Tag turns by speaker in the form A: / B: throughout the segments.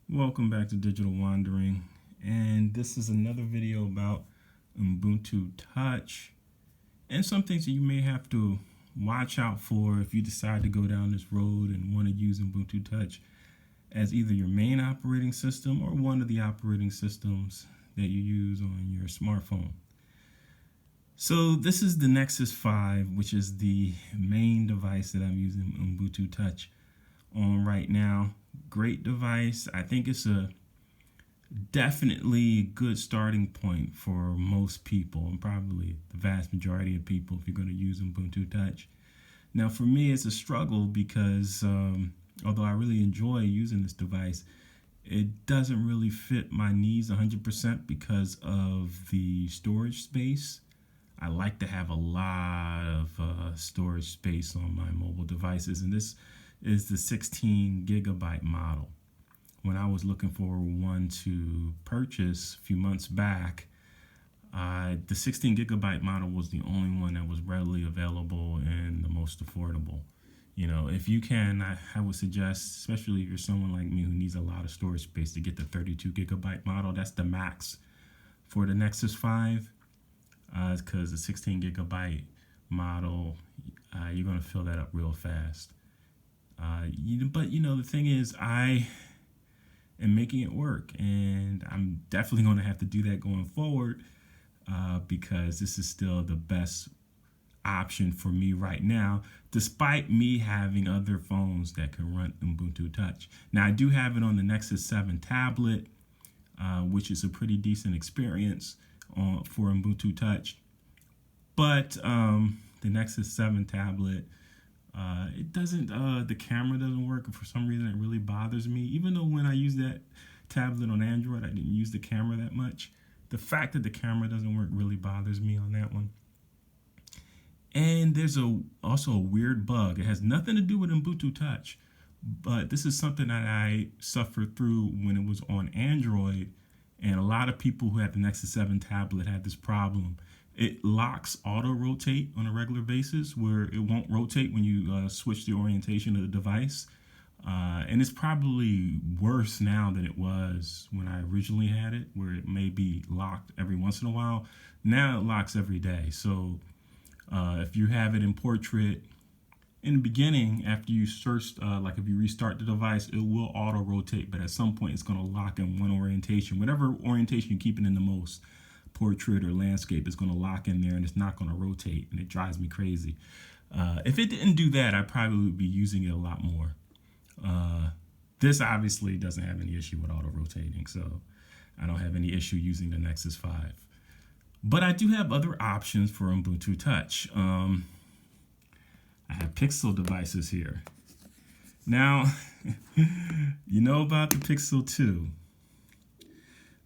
A: Welcome back to Digital Wandering, and this is another video about Ubuntu Touch and some things that you may have to watch out for if you decide to go down this road and want to use Ubuntu Touch as either your main operating system or one of the operating systems that you use on your smartphone. So this is the Nexus 5, which is the main device that I'm using Ubuntu Touch on right now. Great device. I think it's a definitely good starting point for most people, and probably the vast majority of people if you're going to use Ubuntu Touch. Now for me it's a struggle because although I really enjoy using this device, it doesn't really fit my needs 100% because of the storage space. I like to have a lot of storage space on my mobile devices, and this is the 16 gigabyte model. When I was looking for one to purchase a few months back, the 16 gigabyte model was the only one that was readily available and the most affordable. You know, if you can, I would suggest, especially if you're someone like me who needs a lot of storage space, to get the 32 gigabyte model. That's the max for the Nexus 5. Because the 16 gigabyte model, you're going to fill that up real fast. But the thing is, I am making it work, and I'm definitely going to have to do that going forward because this is still the best option for me right now, despite me having other phones that can run Ubuntu Touch. Now, I do have it on the Nexus 7 tablet, which is a pretty decent experience for Ubuntu Touch, but the Nexus 7 tablet, it doesn't, the camera doesn't work, and for some reason it really bothers me. Even though when I use that tablet on Android, I didn't use the camera that much. The fact that the camera doesn't work really bothers me on that one. And there's also a weird bug. It has nothing to do with Ubuntu Touch, but this is something that I suffered through when it was on Android. And a lot of people who had the Nexus 7 tablet had this problem. It locks auto rotate on a regular basis, where it won't rotate when you switch the orientation of the device. And it's probably worse now than it was when I originally had it, where it may be locked every once in a while. Now it locks every day. So if you have it in portrait, in the beginning, after you search, like if you restart the device, it will auto rotate, but at some point it's going to lock in one orientation. Whatever orientation you're keeping in the most, portrait or landscape, is going to lock in there, and it's not going to rotate, and it drives me crazy. If it didn't do that, I probably would be using it a lot more. This obviously doesn't have any issue with auto rotating, so I don't have any issue using the Nexus 5. But I do have other options for Ubuntu Touch. I have Pixel devices here. Now, you know about the Pixel 2.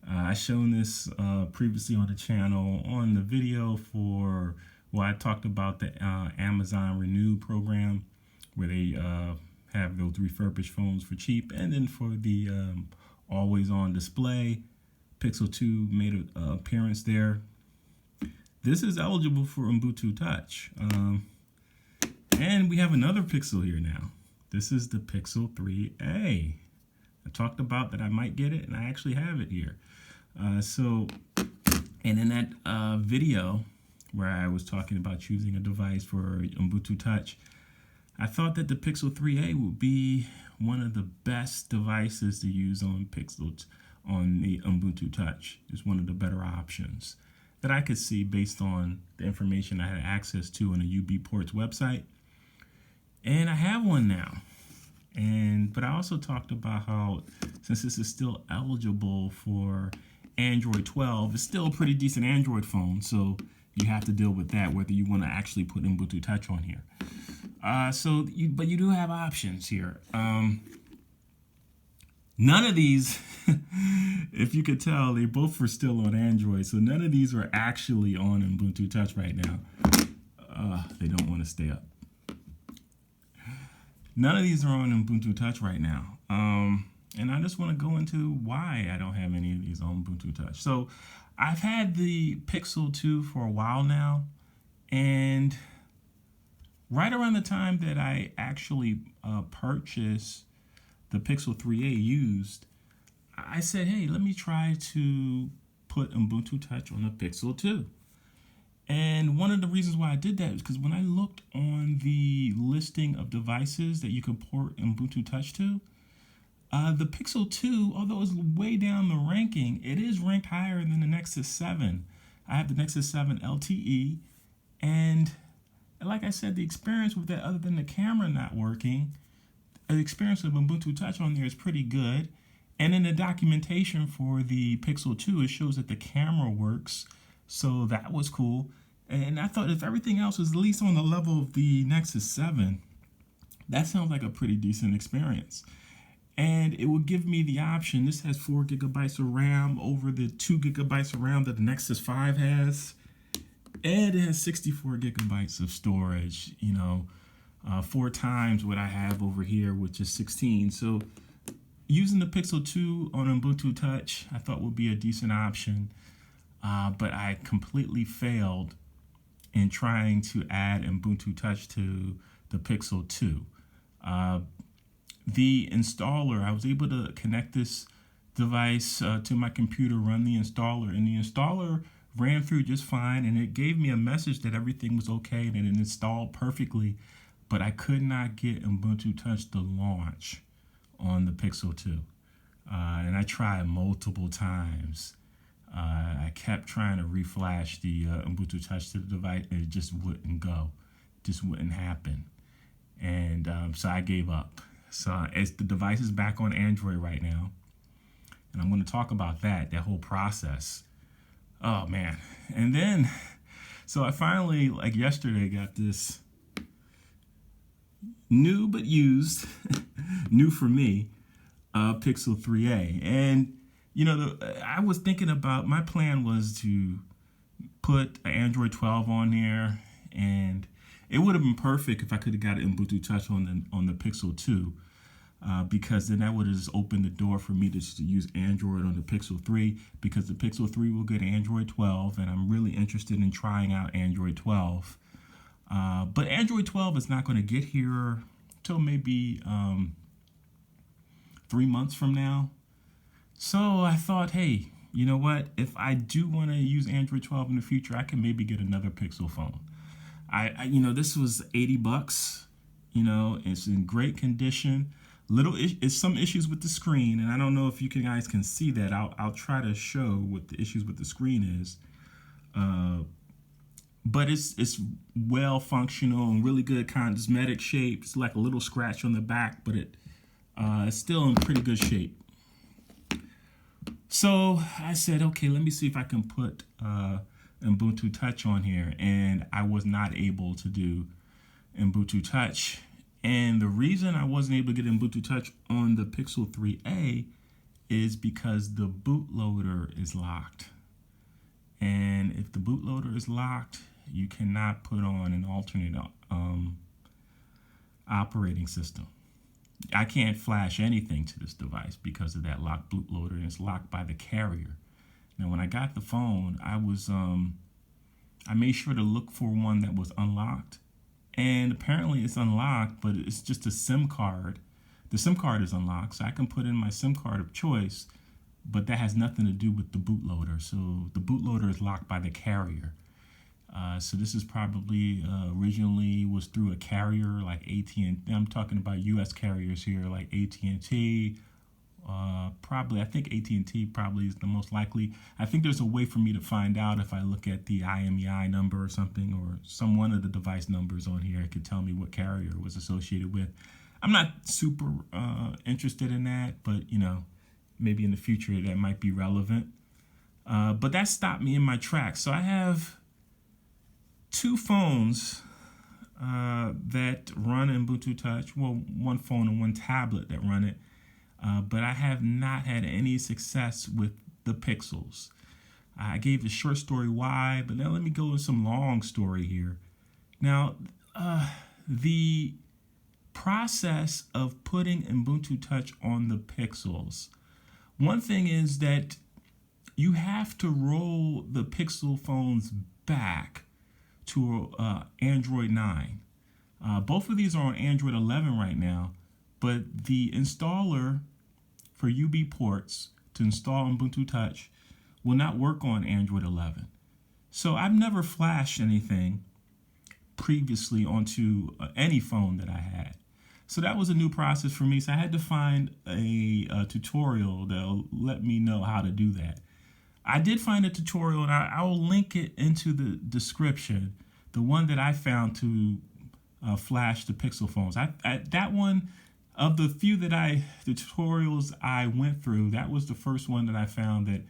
A: I've shown this previously on the channel on the video for, well, I talked about the Amazon Renew program, where they have those refurbished phones for cheap, and then for the always on display, Pixel 2 made an appearance there. This is eligible for Ubuntu Touch. And we have another Pixel here now. This is the Pixel 3a. I talked about that I might get it, and I actually have it here. And in that video where I was talking about choosing a device for Ubuntu Touch, I thought that the Pixel 3a would be one of the best devices to use on the Ubuntu Touch. It's one of the better options that I could see based on the information I had access to on the UBports website. And I have one now. But I also talked about how, since this is still eligible for Android 12, it's still a pretty decent Android phone, so you have to deal with that, whether you want to actually put Ubuntu Touch on here. But you do have options here. None of these, if you could tell, they both were still on Android, so none of these are actually on Ubuntu Touch right now. They don't want to stay up. None of these are on Ubuntu Touch right now. And I just want to go into why I don't have any of these on Ubuntu Touch. So I've had the Pixel 2 for a while now, and right around the time that I actually purchased the Pixel 3a used, I said, hey, let me try to put Ubuntu Touch on the Pixel 2. And one of the reasons why I did that is because when I looked on the listing of devices that you can port Ubuntu Touch to, the Pixel 2, although it's way down the ranking, it is ranked higher than the Nexus 7. I have the Nexus 7 LTE, and like I said, the experience with that, other than the camera not working, the experience of Ubuntu Touch on there is pretty good. And in the documentation for the Pixel 2, it shows that the camera works, so that was cool. And I thought if everything else was at least on the level of the Nexus 7, that sounds like a pretty decent experience. And it will give me the option. This has 4 gigabytes of RAM over the 2 gigabytes of RAM that the Nexus 5 has. And it has 64 gigabytes of storage, 4 times what I have over here, which is 16. So using the Pixel 2 on Ubuntu Touch, I thought would be a decent option. But I completely failed in trying to add Ubuntu Touch to the Pixel 2. The installer, I was able to connect this device to my computer, run the installer, and the installer ran through just fine, and it gave me a message that everything was okay and it installed perfectly, but I could not get Ubuntu Touch to launch on the Pixel 2. And I tried multiple times. I kept trying to reflash the Ubuntu Touch to the device, and it just wouldn't go. Just wouldn't happen. And so I gave up. So the device is back on Android right now. And I'm going to talk about that whole process. Oh, man. And then, so I finally, like yesterday, got this new but used, new for me, Pixel 3a. And, I was thinking about, my plan was to put an Android 12 on there, and it would have been perfect if I could have got an Ubuntu Touch on the Pixel 2, because then that would have just opened the door for me to use Android on the Pixel 3, because the Pixel 3 will get Android 12, and I'm really interested in trying out Android 12. But Android 12 is not going to get here till maybe 3 months from now. So I thought, hey, you know what? If I do want to use Android 12 in the future, I can maybe get another Pixel phone. This was $80. It's in great condition. It's some issues with the screen, and I don't know if you guys can see that. I'll try to show what the issues with the screen is. But it's well functional and really good cosmetic shape. It's like a little scratch on the back, but it's still in pretty good shape. So I said, okay, let me see if I can put Ubuntu Touch on here, and I was not able to do Ubuntu Touch. And the reason I wasn't able to get Ubuntu Touch on the Pixel 3a is because the bootloader is locked. And if the bootloader is locked, you cannot put on an alternate operating system. I can't flash anything to this device because of that locked bootloader, and it's locked by the carrier. Now, when I got the phone, I made sure to look for one that was unlocked, and apparently it's unlocked, but it's just a SIM card. The SIM card is unlocked, so I can put in my SIM card of choice, but that has nothing to do with the bootloader. So the bootloader is locked by the carrier. So this is probably originally was through a carrier like AT&T. I'm talking about U.S. carriers here like AT&T. I think AT&T probably is the most likely. I think there's a way for me to find out if I look at the IMEI number or something, or one of the device numbers on here. It could tell me what carrier it was associated with. I'm not super interested in that, but maybe in the future that might be relevant. But that stopped me in my tracks. So I have 2 phones that run Ubuntu Touch. Well, 1 phone and 1 tablet that run it. But I have not had any success with the Pixels. I gave a short story why, but now let me go with some long story here. Now, the process of putting Ubuntu Touch on the Pixels. One thing is that you have to roll the Pixel phones back to Android 9. Both of these are on Android 11 right now, but the installer for UBports to install Ubuntu Touch will not work on Android 11. So I've never flashed anything previously onto any phone that I had. So that was a new process for me. So I had to find a tutorial that'll let me know how to do that. I did find a tutorial, and I will link it into the description. The one that I found to flash the Pixel phones. That one, of the few the tutorials I went through, that was the first one that I found that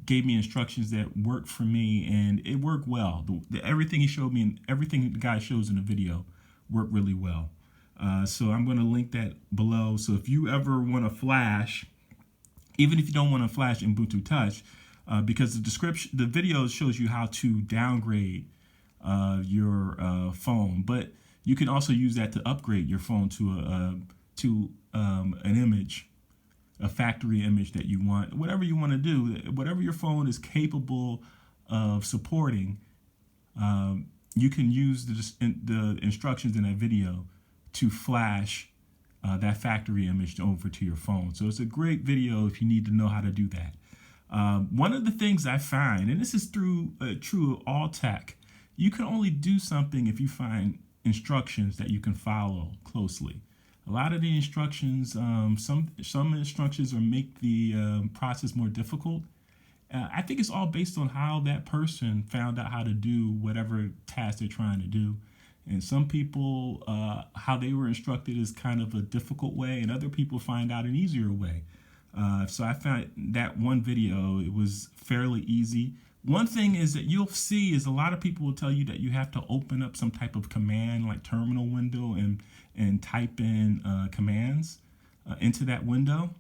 A: gave me instructions that worked for me, and it worked well. Everything he showed me and everything the guy shows in the video worked really well. So I'm going to link that below. So if you ever want to flash, even if you don't want to flash Ubuntu Touch, because the video shows you how to downgrade your phone, but you can also use that to upgrade your phone to an image, a factory image that you want, whatever you want to do, whatever your phone is capable of supporting. You can use the instructions in that video to flash that factory image over to your phone. So it's a great video if you need to know how to do that. One of the things I find, and this is true of all tech, you can only do something if you find instructions that you can follow closely. A lot of the instructions, some instructions make the process more difficult. I think it's all based on how that person found out how to do whatever task they're trying to do. And some people, how they were instructed is kind of a difficult way, and other people find out an easier way. So I found that one video, it was fairly easy. One thing is that you'll see is a lot of people will tell you that you have to open up some type of command, like terminal window, and type in commands into that window.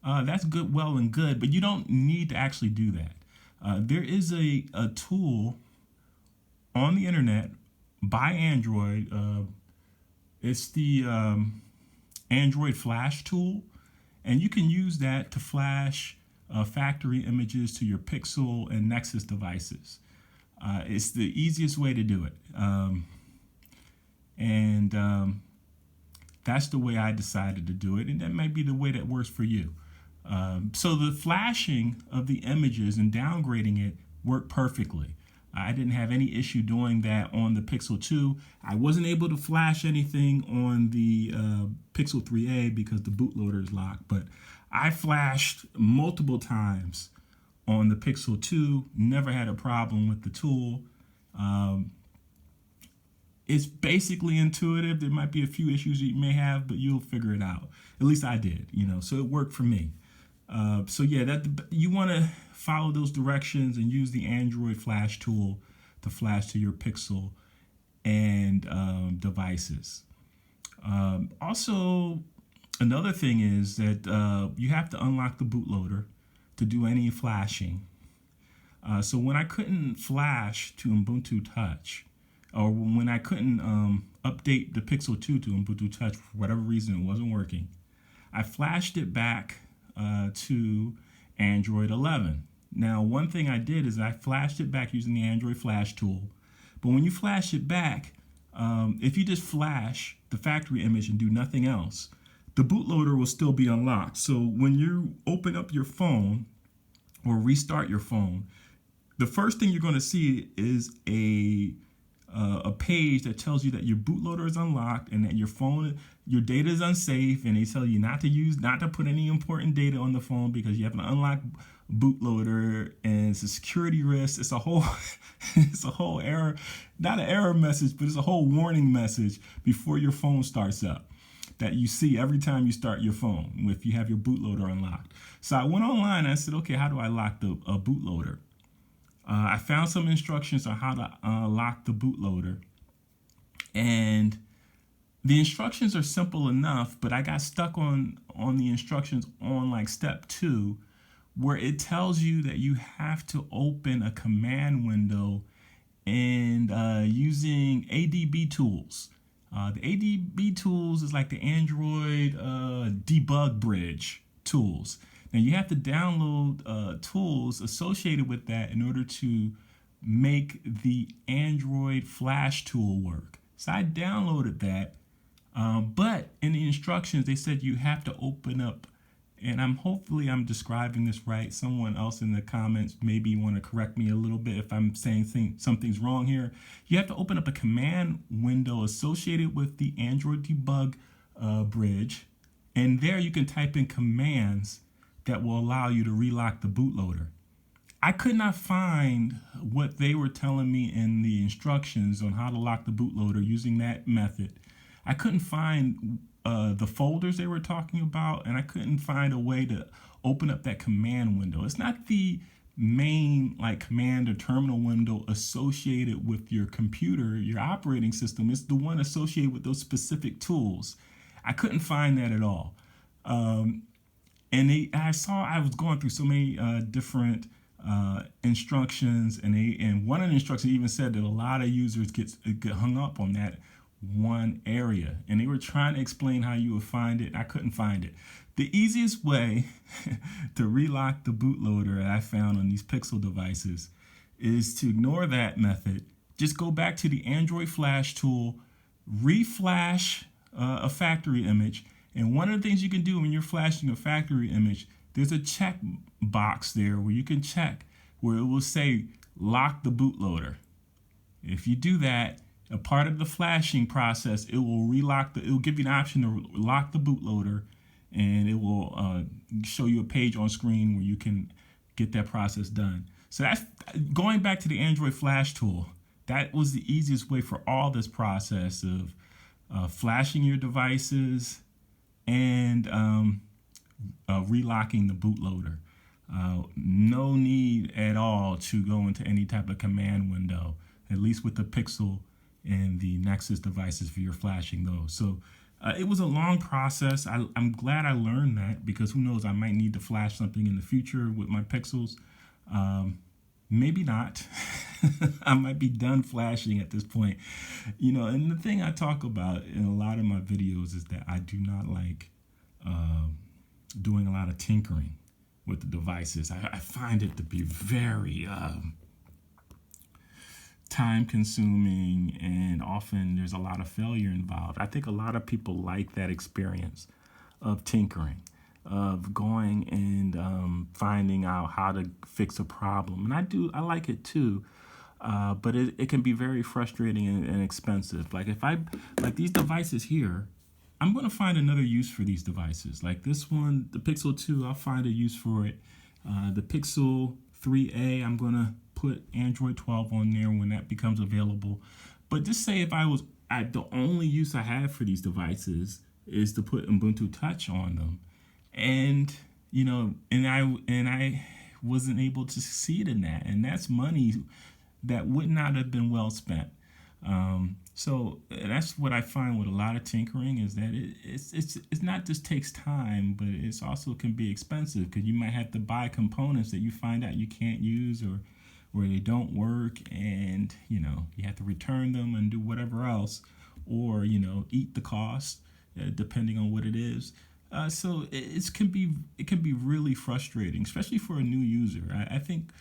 A: That's good, well and good, but you don't need to actually do that. There is a tool on the internet by Android. It's the Android Flash tool, and you can use that to flash factory images to your Pixel and Nexus devices. It's the easiest way to do it, and that's the way I decided to do it, and that might be the way that works for you. So the flashing of the images and downgrading it worked perfectly. I didn't have any issue doing that on the Pixel 2. I wasn't able to flash anything on the Pixel 3a because the bootloader is locked, but I flashed multiple times on the Pixel 2, never had a problem with the tool. It's basically intuitive. There might be a few issues you may have, but you'll figure it out. At least I did, so it worked for me. So yeah, you want to follow those directions and use the Android Flash tool to flash to your Pixel and devices. Also, another thing is that you have to unlock the bootloader to do any flashing. So when I couldn't flash to Ubuntu Touch, or when I couldn't update the Pixel 2 to Ubuntu Touch for whatever reason, it wasn't working, I flashed it back to Android 11. Now, one thing I did is I flashed it back using the Android Flash tool. But when you flash it back, if you just flash the factory image and do nothing else, the bootloader will still be unlocked. So when you open up your phone or restart your phone, the first thing you're going to see is a page that tells you that your bootloader is unlocked and that your data is unsafe, and they tell you not to put any important data on the phone because you have an unlocked bootloader, and it's a security risk. It's a whole error, not an error message, but it's a whole warning message before your phone starts up that you see every time you start your phone if you have your bootloader unlocked. So I went online and I said, okay, how do I lock the bootloader? I found some instructions on how to lock the bootloader, and the instructions are simple enough, but I got stuck on the instructions on like step 2, where it tells you that you have to open a command window and using ADB tools. The ADB tools is like the Android debug bridge tools. Now you have to download tools associated with that in order to make the Android Flash tool work. So I downloaded that, but in the instructions they said you have to open up And hopefully I'm describing this right. Someone else in the comments maybe want to correct me a little bit if I'm saying something's wrong here. You have to open up a command window associated with the Android debug bridge. And there you can type in commands that will allow you to relock the bootloader. I could not find what they were telling me in the instructions on how to lock the bootloader using that method. I couldn't find the folders they were talking about, and I couldn't find a way to open up that command window. It's not the main command or terminal window associated with your computer, your operating system. It's the one associated with those specific tools. I couldn't find that at all. And I was going through so many different instructions, and one of the instructions even said that a lot of users get hung up on that one area, and they were trying to explain how you would find it. I couldn't find it. The easiest way to relock the bootloader that I found on these Pixel devices is to ignore that method. Just go back to the Android flash tool, reflash a factory image. And one of the things you can do when you're flashing a factory image, there's a check box there where you can check where it will say lock the bootloader. If you do that, a part of the flashing process, it will give you an option to lock the bootloader, and it will show you a page on screen where you can get that process done. So that's going back to the Android flash tool. That was the easiest way for all this process of flashing your devices and relocking the bootloader. No need at all to go into any type of command window, at least with the Pixel and the Nexus devices for your flashing those. So it was a long process. I'm glad I learned that, because who knows, I might need to flash something in the future with my Pixels. Maybe not. I might be done flashing at this point. And the thing I talk about in a lot of my videos is that I do not like doing a lot of tinkering with the devices. I find it to be very time consuming, and often there's a lot of failure involved. I think a lot of people like that experience of tinkering, of going and finding out how to fix a problem. And I like it too, but it can be very frustrating and expensive. Like these devices here, I'm going to find another use for these devices. Like this one, the Pixel 2, I'll find a use for it. The Pixel 3a, I'm going to put Android 12 on there when that becomes available. But just say if the only use I have for these devices is to put Ubuntu Touch on them. And, I wasn't able to succeed in that. And that's money that would not have been well spent. So that's what I find with a lot of tinkering, is that it's not just takes time, but it's also can be expensive, because you might have to buy components that you find out you can't use or they don't work, and you have to return them and do whatever else, or eat the cost depending on what it is. So it can be really frustrating, especially for a new user. I think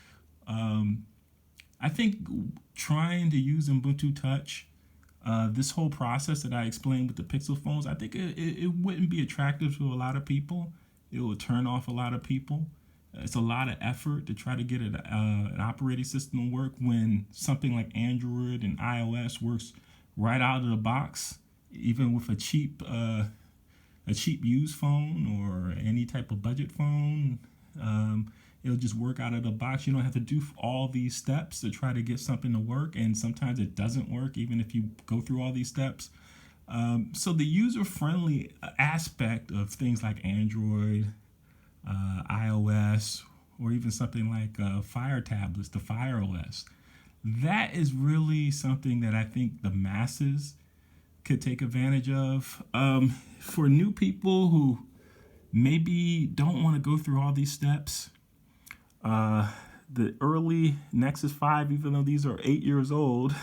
A: trying to use Ubuntu Touch, this whole process that I explained with the Pixel phones, I think it wouldn't be attractive to a lot of people. It will turn off a lot of people. It's a lot of effort to try to get an operating system to work when something like Android and iOS works right out of the box, even with a cheap used phone or any type of budget phone. It'll just work out of the box. You don't have to do all these steps to try to get something to work, and sometimes it doesn't work even if you go through all these steps. So the user-friendly aspect of things like Android, iOS, or even something like Fire tablets, the Fire OS, that is really something that I think the masses could take advantage of. For new people who maybe don't want to go through all these steps, the early Nexus 5, even though these are 8 years old,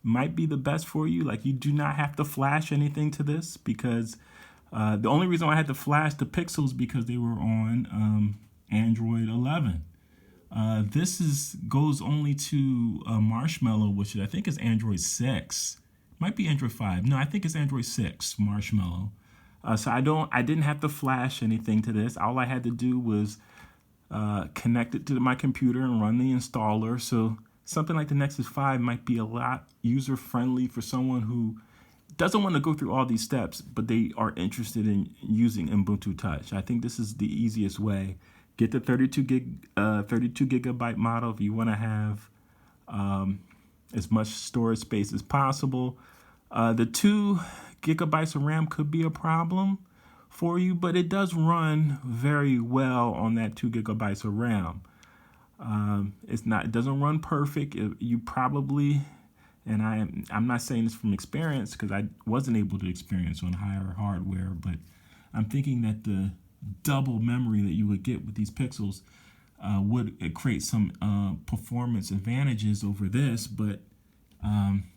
A: might be the best for you. Like, you do not have to flash anything to this, because the only reason I had to flash the Pixels because they were on Android 11. This goes only to Marshmallow, which I think is Android 6. Might be Android 5. No, I think it's Android 6, Marshmallow. So I didn't have to flash anything to this. All I had to do was connect it to my computer and run the installer. So something like the Nexus 5 might be a lot user friendly for someone who doesn't want to go through all these steps, but they are interested in using Ubuntu Touch. I think this is the easiest way. Get the 32 gigabyte model if you want to have as much storage space as possible. The 2 gigabytes of RAM could be a problem for you, but it does run very well on that 2 gigabytes of RAM. It doesn't run perfect. You probably, and I'm not saying this from experience because I wasn't able to experience on higher hardware, but I'm thinking that the double memory that you would get with these Pixels would create some performance advantages over this, but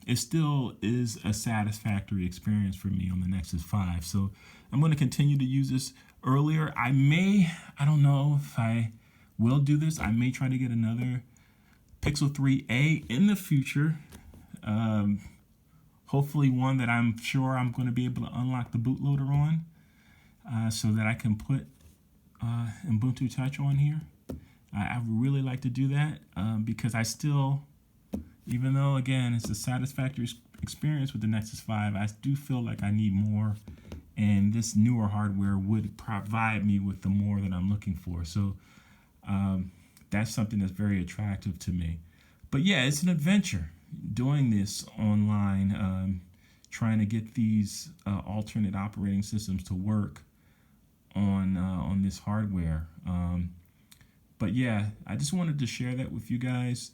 A: it still is a satisfactory experience for me on the Nexus 5. So I'm going to continue to use this earlier. I don't know if I will do this. I may try to get another Pixel 3a in the future. Hopefully one that I'm sure I'm going to be able to unlock the bootloader on so that I can put Ubuntu Touch on here. I would really like to do that because I still, even though, again, it's a satisfactory experience with the Nexus 5, I do feel like I need more, and this newer hardware would provide me with the more that I'm looking for. So that's something that's very attractive to me. But yeah, it's an adventure doing this online, trying to get these alternate operating systems to work on this hardware. But yeah, I just wanted to share that with you guys.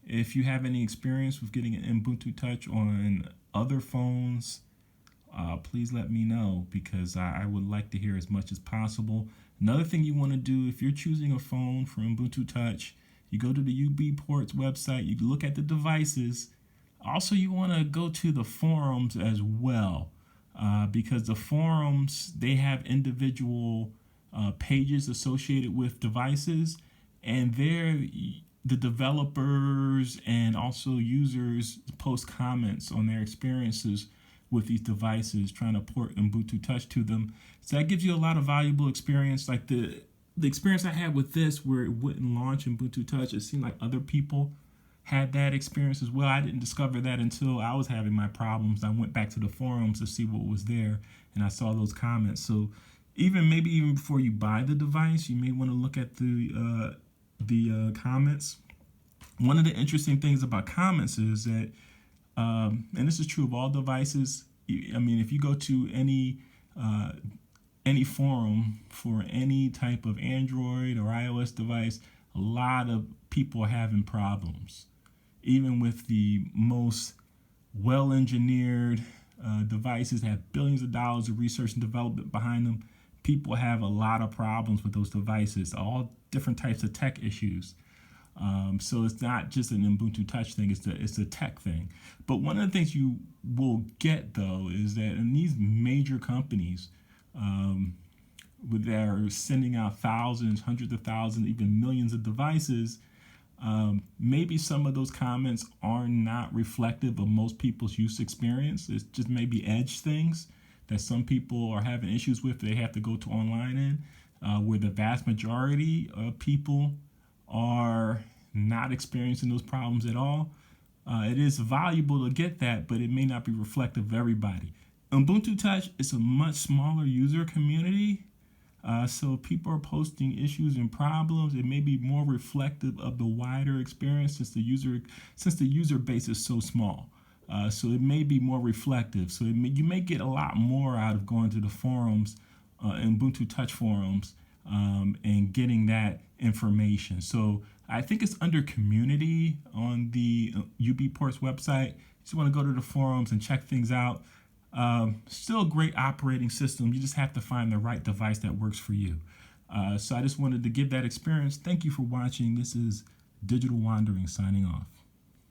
A: If you have any experience with getting an Ubuntu Touch on other phones, please let me know because I would like to hear as much as possible. Another thing you want to do if you're choosing a phone for Ubuntu Touch, you go to the UBports website, you look at the devices. Also, you want to go to the forums as well because the forums, they have individual pages associated with devices, and the developers and also users post comments on their experiences with these devices, trying to port Ubuntu Touch to them. So that gives you a lot of valuable experience. Like the experience I had with this, where it wouldn't launch Ubuntu Touch, it seemed like other people had that experience as well. I didn't discover that until I was having my problems. I went back to the forums to see what was there, and I saw those comments. So maybe even before you buy the device, you may want to look at the comments. One of the interesting things about comments is that, and this is true of all devices. I mean, if you go to any forum for any type of Android or iOS device, a lot of people are having problems. Even with the most well-engineered devices that have billions of dollars of research and development behind them, people have a lot of problems with those devices, all different types of tech issues. So it's not just an Ubuntu Touch thing, it's a tech thing. But one of the things you will get, though, is that in these major companies that are sending out thousands, hundreds of thousands, even millions of devices, maybe some of those comments are not reflective of most people's use experience. It's just maybe edge things that some people are having issues with, they have to go to online in, where the vast majority of people are not experiencing those problems at all. It is valuable to get that, but it may not be reflective of everybody. Ubuntu Touch is a much smaller user community, so people are posting issues and problems. It may be more reflective of the wider experience since the user base is so small. So it may be more reflective. So you may get a lot more out of going to the forums, Ubuntu Touch forums, and getting that information. So I think it's under community on the UBports website. You just want to go to the forums and check things out. Still a great operating system. You just have to find the right device that works for you. So I just wanted to give that experience. Thank you for watching. This is Digital Wandering signing off.